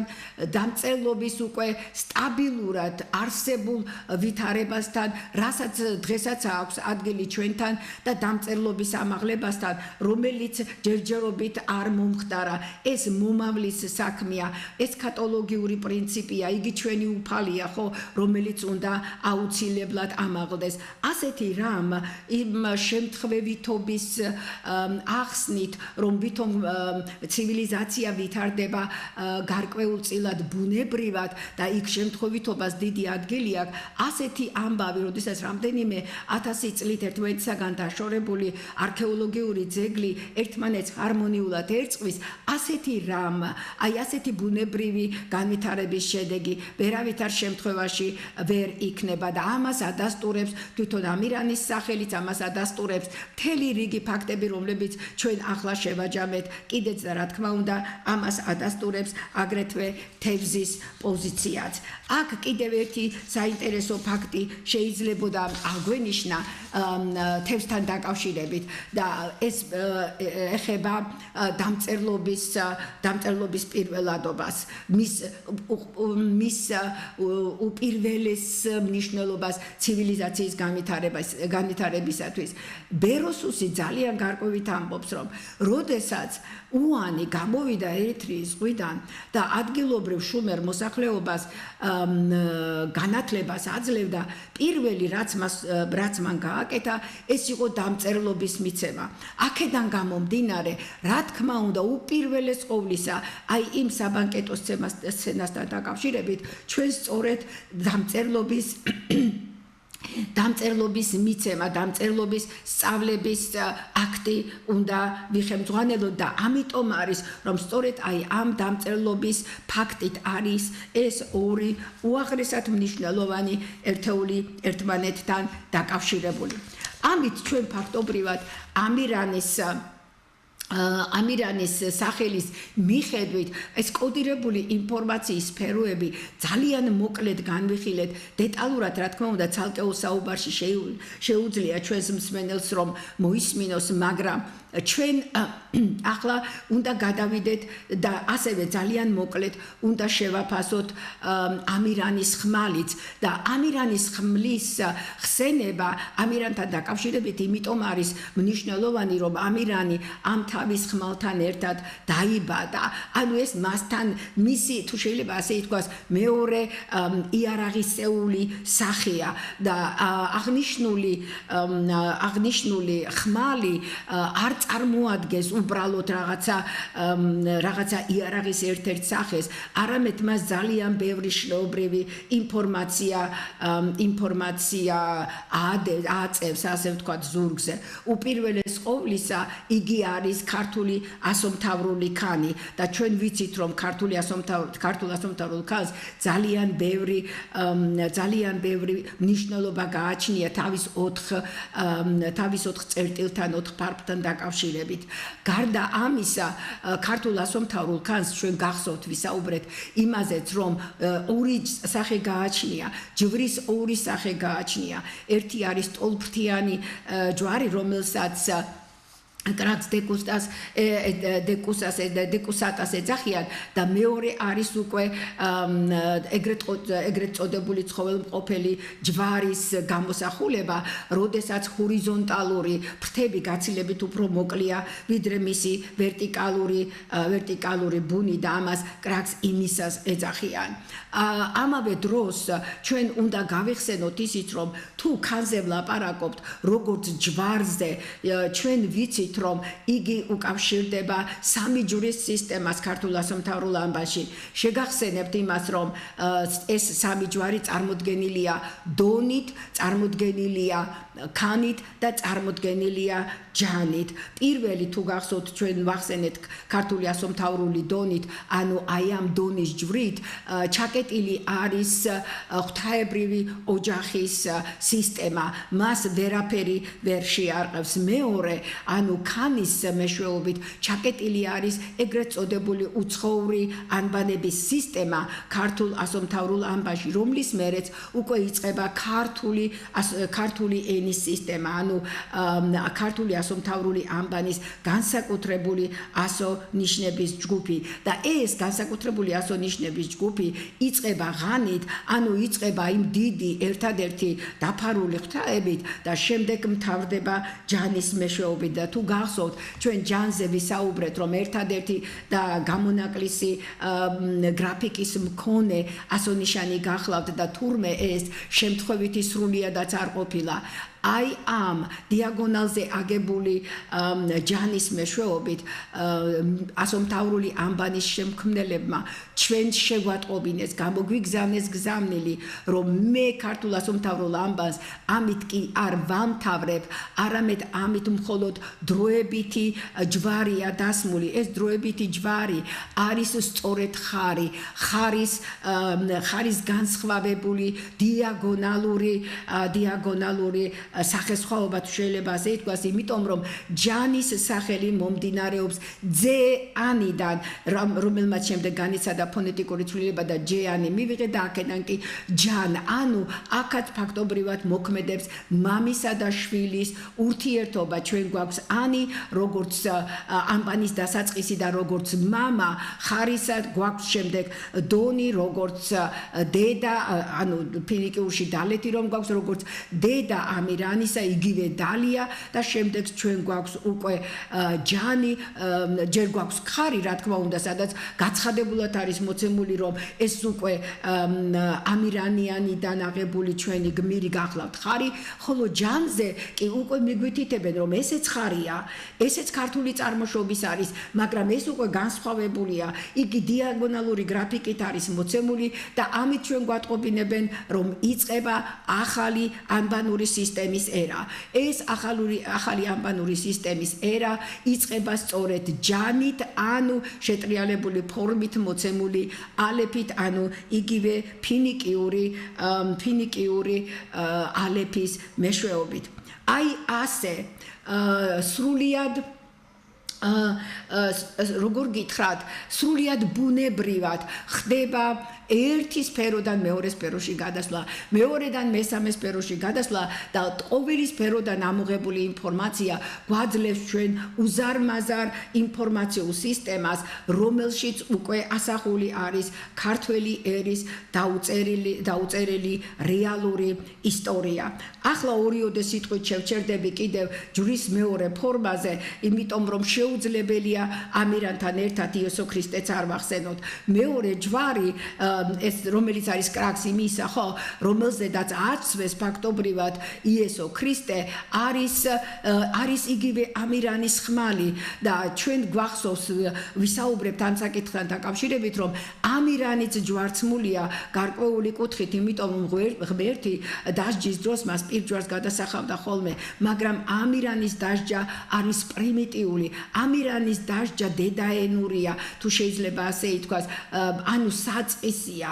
დამწერლობის უკვე სტაბილურად არსებულ ვითარებასთან, რასაც დღესაც აქვს ადგილი ჩვენთან და დამწერლობის ამაღლებასთან, რომელიც ჯერჯერობით არ მომხდარა. ეს მომავლის საქმეა, ესქატოლოგიური პრინციპია, იგი ჩვენი უფალია, ხო, რომელიც უნდა აუცილებლად ამაღლდეს. ასეთი რამ იმ შემთხვევითობის ახსნით, რომ ვითომ ცივილიზაცია ვითარდება გარკვეულწილად ბუნებრივად და იქ შემთხვევითობას დიდი ადგილი აქვს, ასეთი ამბავი, როდესაც რამდენიმე 1000 წლით ერთმანეთსაგან დაშორებული არქეოლოგიური ძეგლი ერთმანეთს ჰარმონიულად ერწყმის, ასეთი რამ, აი ასეთი ბუნებრივი განვითარების შედეგი ვერავითარ შემთხვევაში ვერ იქნება და ამას ადასტურებს თვითონ ამირანის სახელით, ამას ადასტურებს მთელი რიგი ფაქტები, რომლებიც ჩვენ ახლა შევაჯამეთ კიდეც და რა თქმა უნდა, ამას ადასტურებს აგრეთვე თევზის პოზიციაც. აქ კიდევ ერთი საინტერესო ფაქტი შეიძლებოდა აღვენიშნა თევზთან დაკავშირებით და ეს ეხება დამწერლობის პირველადობას, მის უპირველეს მნიშვნელობას ცივილიზაციის განვითარებისათვის. ბეროსუსი ძალიან გარკვევით ამბობს, რომ როდესაც უანი გამოვიდა ერიტრიის ზღვიდან და ადგილობრივ შუმერ მოსახლეობას განათლებას აძლევდა, პირველი რაც მან გააკეთა, ეს იყო დამწერლობის მიცემა. აქედან გამომდინარე, რა თქმა უნდა, უპირველეს ყოვლისა, აი იმ საბანკეტო სცენასთან დაკავშირებით, ჩვენ სწორედ დამწერლობის მიცემა, დამწერლობის სწავლების აქტი უნდა ვიხელმძღვანელოთ და ამიტომ არის, რომ სწორედ აი ამ დამწერლობის ფაქტით არის ეს ორი უაღრესად მნიშვნელოვანი ერთეული ერთმანეთთან დაკავშირებული. ამით ჩვენ ფაქტობრივად ამირანის ამირანის სახელის მიხედვით ეს კოდირებული ინფორმაციის სფეროები ძალიან მოკლედ განვიხილეთ დეტალურად რა თქმა უნდა ცალკეულ საუბარში შეუძლია ჩვენს მსმენელს რომ მოისმინოს მაგრამ ჩვენ ახლა უნდა გადავიდეთ და ასევე ძალიან მოკლედ უნდა შევაფასოთ ამირანის ხმალიც და ამირანის ხმლის ხსენება ამირანთან დაკავშირებით იმიტომ არის მნიშვნელოვანი რომ ამირანი ამ თავის ხმალთან ერთად დაიბადა ანუ ეს მასთან მისი თუ შეიძლება ასე ითქვას მეორე იარაღისეული სახეა და აღნიშნული ხმალი არ წარმოადგენს უბრალოდ რაღაცა იარაღის ერთ-ერთ სახეს, არამედ მას ძალიან ბევრი შრეობრივი ინფორმაცია აწევს, ასე ვთქვათ, ზურგზე. უპირველეს ყოვლისა, იგი არის ქართული ასომთავრული ქანი და ჩვენ ვიცით, რომ ქართულ ასომთავრულ ქანს ძალიან ბევრი მნიშვნელობა გააჩნია თავის 4 წერტილთან, 4 ფარფლთან დაკავშირებით. გარდა ამისა, ქართულ ასომთავრულ ქანს ჩვენ გახსოვთ ვისაუბრეთ იმაზეც, რომ ორი სახე გააჩნია, ჯვრის ორი სახე გააჩნია. ერთი არის ტოლფრთიანი ჯვარი, რომელსაც კრაკს დეკუსატას ეძახიან და მეორე არის უკვე ეგრეთ წოდებული ცხოველმყოფელი ჯვარის გამოსახულება, როდესაც ჰორიზონტალური ფრთები გაცილებით უფრო მოკლეა ვიდრე მისი ვერტიკალური ბუნი და ამას კრაკს იმისას ეძახიან. ამავე დროს ჩვენ უნდა გავიხსენოთ ისიც, რომ თუ ქანზე ვლაპარაკობთ როგორც ჯვარზე, ჩვენ ვიცით რომ იგი უკავშირდება სამი ჯვრის სისტემას ქართულ ასომთავრულ ამბაში. შეგახსენებთ იმას, რომ ეს სამი ჯვარი წარმოდგენილია დონით, წარმოდგენილია ქანით და წარმოდგენილია ჯანით. პირველი თუ გახსოვთ ჩვენ ვახსენეთ ქართული ასომთავრული დონით, ანუ აი ამ დონის ჯვრით ჩაკეტილი არის ღვთაებრივი ოჯახის სისტემა. მას ვერაფერი ვერ შეარყევს. მეორე, ანუ ქანის მეშვეობით ჩაკეტილი არის ეგრეთ წოდებული უცხოური ანბანების სისტემა ქართულ ასომთავრულ ამბაში, რომლის მერეც უკვე იწყება ქართული ენის სისტემა, ანუ ქართული ასომთავრული ამბანის განსაკუთრებული ასო-ნიშნების ჯგუფი და ეს განსაკუთრებული ასო-ნიშნების ჯგუფი იწყება ღანით, ანუ იწყება იმ დიდი ერთადერთი დაფარული ღვთაებით და შემდეგ მთავრდება ჯანის მეშვეობით და თუ გახსოვთ ჩვენ ჯანზე ვისაუბრეთ რომ ერთადერთი და გამონაკლისი გრაფიკის მქონე ასო-ნიშანი გახლავთ და თურმე ეს შემთხვევითი სრულიადაც არ ყოფილა. აი ამ დიაგონალზე აგებული ჯანის მეშვეობით ასომთავრული ამბანის შემქმნელებმა ჩვენ შეგვატყობინეს, გამოგვიგზავნეს გზავნილი, რომ მე ქართულ ასომთავრულ ამბანს ამით კი არ ვამთავრებ, არამედ ამით მხოლოდ დროებითი ჯვარია დასმული. ეს დროებითი ჯვარი არის სწორედ ხარის განსხვავებული დიაგონალური სახესხვაობა თუ შეიძლება ასე ითქვას, იმიტომ რომ ჯანის სახელი მომდინარეობს ძე-ანიდან, რომელმაც შემდეგ განიცადა ფონეტიკური ცვლილება და ჯე-ანი მივიღეთ და აქედან კი ჯან, ანუ აქაც ფაქტობრივად მოქმედებს მამისა და შვილის ურთიერთობა. ჩვენ გვაქვს ანი, როგორც ამბანის დასაწყისი და როგორც მამა, ხარისად გვაქვს შემდეგ დონი, როგორც დედა, ანუ ფინიკიურში დალეთი რომ გვაქვს, როგორც დედა ამირანისა, იგივე დალია და შემდეგ ჩვენ გვაქვს უკვე ჯანი, ჯერ გვაქვს ხარი, რა თქმა უნდა, სადაც გაცხადებულად არის მოცემული, რომ ეს უკვე ამირანიანიდან აღებული ჩვენი გმირი გახლავთ ხარი, ხოლო ჯანზე კი უკვე მიგვითითებენ, რომ ესეც ხარია, ესეც ქართული წარმოშობის არის, მაგრამ ეს უკვე განსხვავებულია, იგი დიაგონალური გრაფიკით არის მოცემული და ამით ჩვენ გვატყობინებენ, რომ იწყება ახალი ანბანური სისტემის ერა. ეს ახალი ანბანური სისტემის ერა იწყება სწორედ ჯანით, ანუ შეტრიალებული ფორმით მოცემული ალეფით, ანუ იგივე ფინიკიური ალეფის მეშვეობით. აი ასე სრულიად როგორ გითხრათ, სრულიად ბუნებრივად ხდება ერთი სფეროდან მეორე სფეროში გადასვლა, მეორედან მესამე სფეროში გადასვლა და ყოველი სფეროდან ამოღებული ინფორმაცია გვაძლევს ჩვენ უზარმაზარ ინფორმაციულ სისტემას, რომელშიც უკვე ასახული არის ქართველი ერის დაუწერელი რეალური ისტორია. ახლა ორიოდე სიტყვით შევჩერდები კიდევ ჯვრის მეორე ფორმაზე, იმიტომ რომ შეუძლებელია ამირანთან ერთად იესო ქრისტეც არ ვახსენოთ. მეორე ჯვარი ეს რომელიც არის კრაქს იმისა, ხო, რომელზედაც აცვეს ფაქტობრივად იესო ქრისტე არის იგივე ამირანის ხმალი და ჩვენ გვახსოვს ვისაუბრებთ ამ საკითხთან დაკავშირებით, რომ ამირანიც ჯვარცმულია გარკვეული კუთხით, იმიტომ რომ ღმერთი დასჯის დროს მას პირჯვარს გადასახავდა ხოლმე, მაგრამ ამირანის დასჯა არის პრიმიტიული, ამირანის დასჯა დედაენურია, თუ შეიძლება ასე ითქვას, ანუ საწყისია,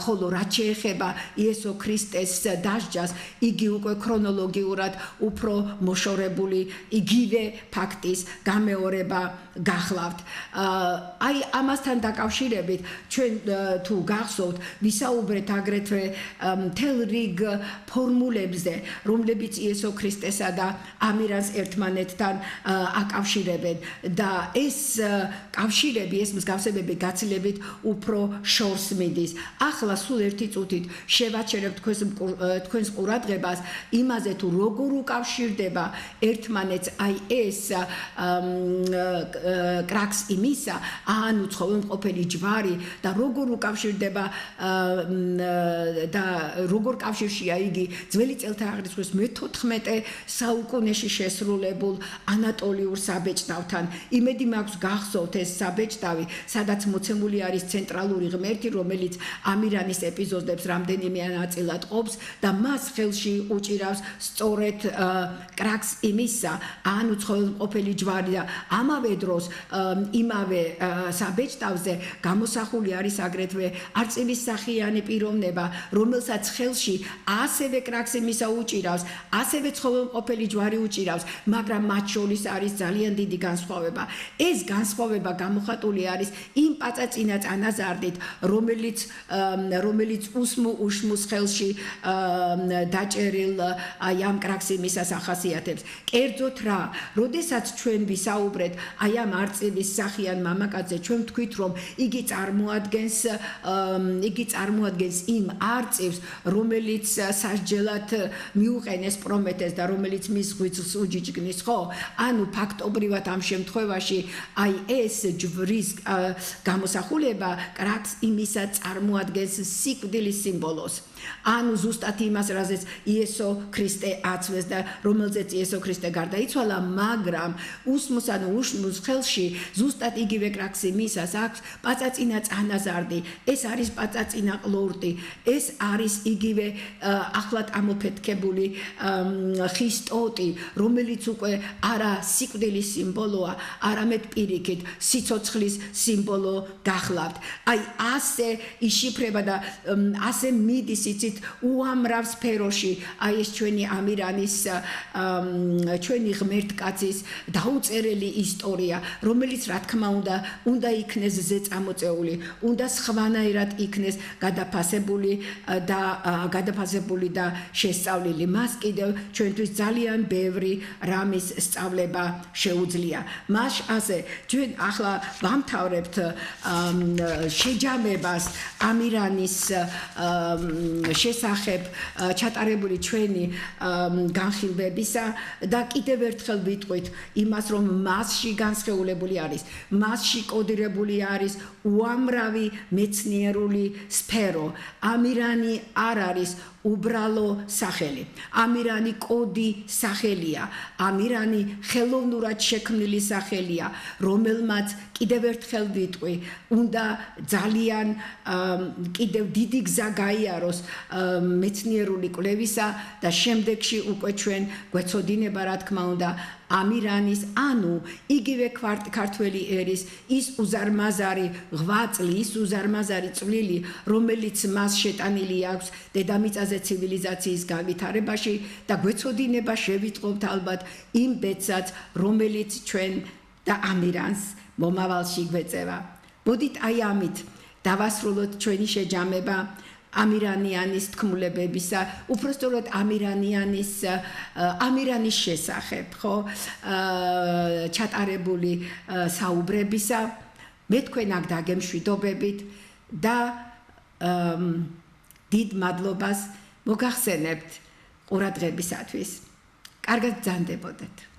ხოლო რაც შეეხება იესო ქრისტეს დასჯას, იგი უკვე ქრონოლოგიურად უფრო მოშორებული იგივე ფაქტის გამეორება გახლავთ. აი ამასთან დაკავშირებით ჩვენ თუ გახსოვთ, ვისაუბრეთ აგრეთვე მთელ რიგ ფორმულებზე, რომლებიც იესო ქრისტესა და ამირანს ერთმანეთთან აკავშირებენ და ეს კავშირები, ეს მსგავსებები გაცილებით უფრო შორს მიდის. ახლა სულ ერთი წუთით შევაჩერებ თქვენს ყურადღებას იმაზე, თუ როგორ უკავშირდება ერთმანეთს აი ეს კრაქს იმისა, ანუ ცხოველმყოფელი ჯვარი და როგორ უკავშირდება და როგორ კავშირშია იგი ძველი წელთა აღრიცხვის მე-14 საუკუნეში შესრულებულ ანატოლიურ საბეჭდავთან. იმედი მაქვს გახსოვთ ეს საბეჭდავი, სადაც მოცემული არის ცენტრალური ღმერთი, რომელიც ამირანის ეპიზოდებს რამდენიმე ნაწილად ყოფს და მას ხელში უჭირავს სწორედ კრაქს იმისა, ანუ ცხოველმყოფელი ჯვარი და ამავე დროს იმავე საბეჭდავზე გამოსახული არის აგრეთვე არწივის სახიანი პიროვნება, რომელსაც ხელში ასევე კრაქს იმისა უჭირავს, ასევე ცხოველმყოფელი ჯვარი უჭირავს, მაგრამ მათ შორის არის ძალიან დიდი განსხვავება. ეს განსხვავება გამოხატული არის იმ პაწაწინა წანაზარდით, რომელიც უშმუს ხელში დაჭერილ აი ამ კრაქს იმისას ახასიათებს. კერძოდ რა, როდესაც ჩვენ ვისაუბრეთ აი ამ არწივის სახიან მამაკაცზე, ჩვენ ვთქვით, რომ იგი წარმოადგენს იმ არწივს, რომელიც სასჯელად მიუყენეს პრომეთეს და რომელიც მის ღვიძლს უჯიჯგნის, ხო? ანუ ფაქტობრივად ამ შემთხვევაში აი ეს ჯვრის გამოსახულება კრაქს იმისა წარმოადგენს სიკვდილის სიმბოლოს. ანუ ზუსტად იმას, რაზეც იესო ქრისტე აცვეს და რომელზეც იესო ქრისტე გარდაიცვალა, მაგრამ უსმუს ანუ უშმუს ხელში ზუსტად იგივე კრაქს იმისას აქვს პაწაწინა წანაზარდი, ეს არის პაწაწინა ყლორტი, ეს არის იგივე ახლად ამოფეთქებული ხის ტოტი, რომელიც უკვე არა სიკვდილის სიმბოლოა, არამედ პირიქით სიცოცხლის სიმბოლო გახლავთ. აი ასე იშიფრება და ასე მიდის იცით უამრავ სფეროში აი ეს ჩვენი ამირანის ჩვენი ღმერთკაცის დაუწერელი ისტორია, რომელიც რა თქმა უნდა იქნეს ზეწამოწეული, უნდა სხვანაირად იქნეს გადაფასებული და შესწავლილი. მას კიდევ ჩვენთვის ძალიან ბევრი რამის სწავლება შეუძლია. მას ასე ჩვენ ახლა ვამთავრებთ შეჯამებას ამირანის შესახებ ჩატარებული ჩვენი განხილვებისა და კიდევ ერთხელ ვიტყვით იმას, რომ მასში განსხეულებული არის, მასში კოდირებული არის უამრავი მეცნიერული სფერო. ამირანი არ არის უბრალო სახელი. ამირანი კოდი სახელია. ამირანი ხელოვნურად შექმნილი სახელია, რომელმაც კიდევ ერთხელ ვიტყვი, უნდა ძალიან კიდევ დიდი გზა გაიაროს მეცნიერული კვლევისა და შემდეგში უკვე ჩვენ გვეცოდინება, რა თქმა უნდა, ამირანის, ანუ იგივე ქართველი ერის ის უზარმაზარი ღვაწლი, ის უზარმაზარი წვლილი, რომელიც მას შეტანილი აქვს დედამიწაზე ცივილიზაციის განვითარებაში და გვეცოდინება შევიტყობთ ალბათ იმ ბედსაც, რომელიც ჩვენ და ამირანს მომავალში გვეწევა. მოდით აი ამით დავასრულოთ ჩვენი შეჯამება ამირანიანის თქმულებებისა, უпростоრად ამირანის შესახებ, ხო, ჩატარებული საუბრებისა. მე თქვენ აქ დაგემშვიდობებით და დიდ მადლობას მოგახსენებთ ყურადღებისათვის. კარგად ბრძანდებოდეთ.